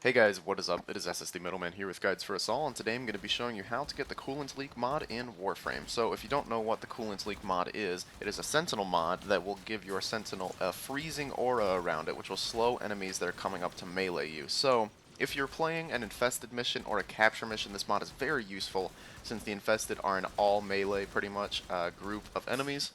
Hey guys, what is up? It is SSD Middleman here with GuidesForUsAll, and today I'm going to be showing you how to get the Coolant Leak mod in Warframe. So if you don't know what the Coolant Leak mod is, it is a Sentinel mod that will give your Sentinel a freezing aura around it, which will slow enemies that are coming up to melee you. So if you're playing an infested mission or a capture mission, this mod is very useful since the infested are an all melee pretty much group of enemies.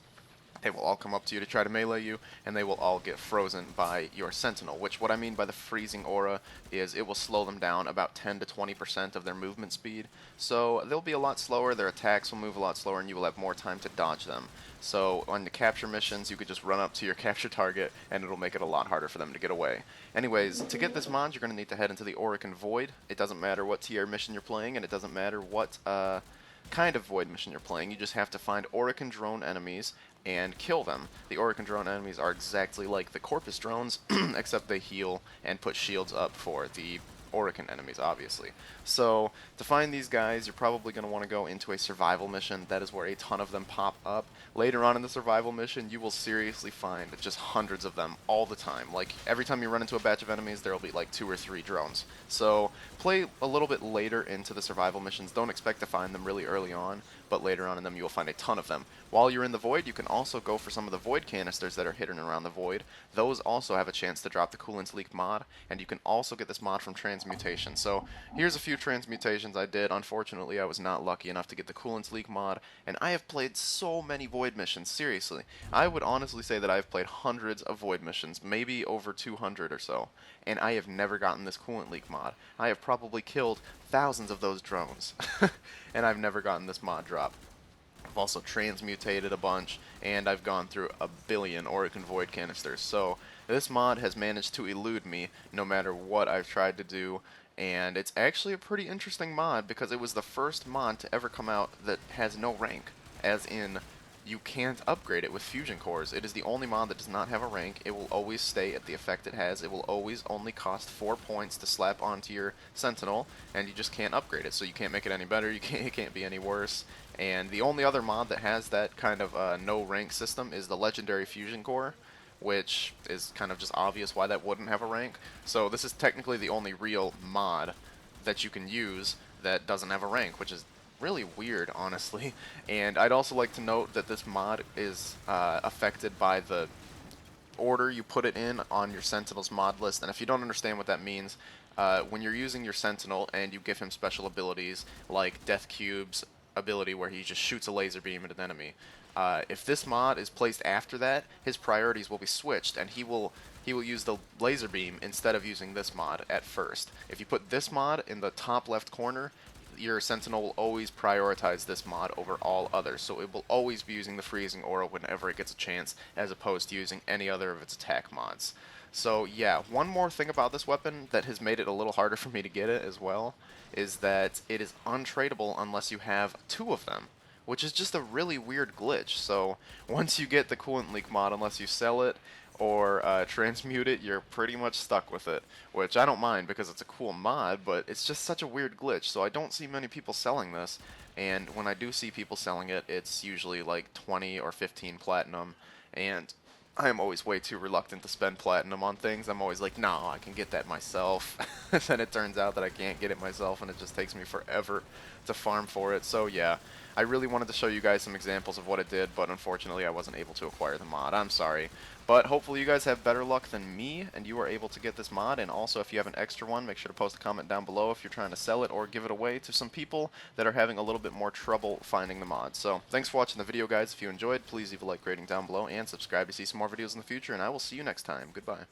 They will all come up to you to try to melee you, and they will all get frozen by your Sentinel, which what I mean by the freezing aura is it will slow them down about 10 to 20% of their movement speed. So they'll be a lot slower, their attacks will move a lot slower, and you will have more time to dodge them. So on the capture missions, you could just run up to your capture target, and it'll make it a lot harder for them to get away. Anyways, to get this mod, you're going to need to head into the Orokin Void. It doesn't matter what tier mission you're playing, and it doesn't matter what kind of void mission you're playing. You just have to find Orokin drone enemies and kill them. The Orokin drone enemies are exactly like the Corpus drones, except they heal and put shields up for the Orokin enemies, obviously. So, to find these guys, you're probably going to want to go into a survival mission. That is where a ton of them pop up. Later on in the survival mission, you will seriously find just hundreds of them all the time. Like, every time you run into a batch of enemies, there will be like 2 or 3 drones. So, play a little bit later into the survival missions. Don't expect to find them really early on, but later on in them you will find a ton of them. While you're in the void, you can also go for some of the void canisters that are hidden around the void. Those also have a chance to drop the Coolant Leak mod, and you can also get this mod from transmutation. So here's a few transmutations I did. Unfortunately, I was not lucky enough to get the Coolant Leak mod, and I have played so many void missions, seriously. I would honestly say that I've played hundreds of void missions, maybe over 200 or so, and I have never gotten this Coolant Leak mod. I have probably killed thousands of those drones, and I've never gotten this mod drop. I've also transmutated a bunch, and I've gone through a billion Orokin Void canisters. So this mod has managed to elude me no matter what I've tried to do, and it's actually a pretty interesting mod because it was the first mod to ever come out that has no rank, as in you can't upgrade it with fusion cores. It is the only mod that does not have a rank. It will always stay at the effect it has. It will always only cost 4 points to slap onto your Sentinel, and you just can't upgrade it. So you can't make it any better, it can't be any worse. And the only other mod that has that kind of no rank system is the Legendary Fusion Core, which is kind of just obvious why that wouldn't have a rank. So this is technically the only real mod that you can use that doesn't have a rank, which is really weird, honestly. And I'd also like to note that this mod is affected by the order you put it in on your Sentinel's mod list. And if you don't understand what that means, when you're using your Sentinel and you give him special abilities like Death Cube's ability where he just shoots a laser beam at an enemy, if this mod is placed after that, his priorities will be switched, and he will use the laser beam instead of using this mod at first. If you put this mod in the top left corner, your Sentinel will always prioritize this mod over all others, so it will always be using the freezing aura whenever it gets a chance, as opposed to using any other of its attack mods. So yeah, one more thing about this weapon that has made it a little harder for me to get it as well, is that it is untradeable unless you have 2 of them, which is just a really weird glitch. So once you get the Coolant Leak mod, unless you sell it or transmute it, you're pretty much stuck with it, which I don't mind because it's a cool mod, but it's just such a weird glitch, so I don't see many people selling this, and when I do see people selling it, it's usually like 20 or 15 platinum, and I am always way too reluctant to spend platinum on things. I'm always like, no, I can get that myself. Then it turns out that I can't get it myself, and it just takes me forever to farm for it. So yeah, I really wanted to show you guys some examples of what it did, but unfortunately I wasn't able to acquire the mod. I'm sorry. But hopefully you guys have better luck than me, and you are able to get this mod. And also, if you have an extra one, make sure to post a comment down below if you're trying to sell it or give it away to some people that are having a little bit more trouble finding the mod. So thanks for watching the video, guys. If you enjoyed, please leave a like rating down below and subscribe to see some more videos in the future, and I will see you next time. Goodbye.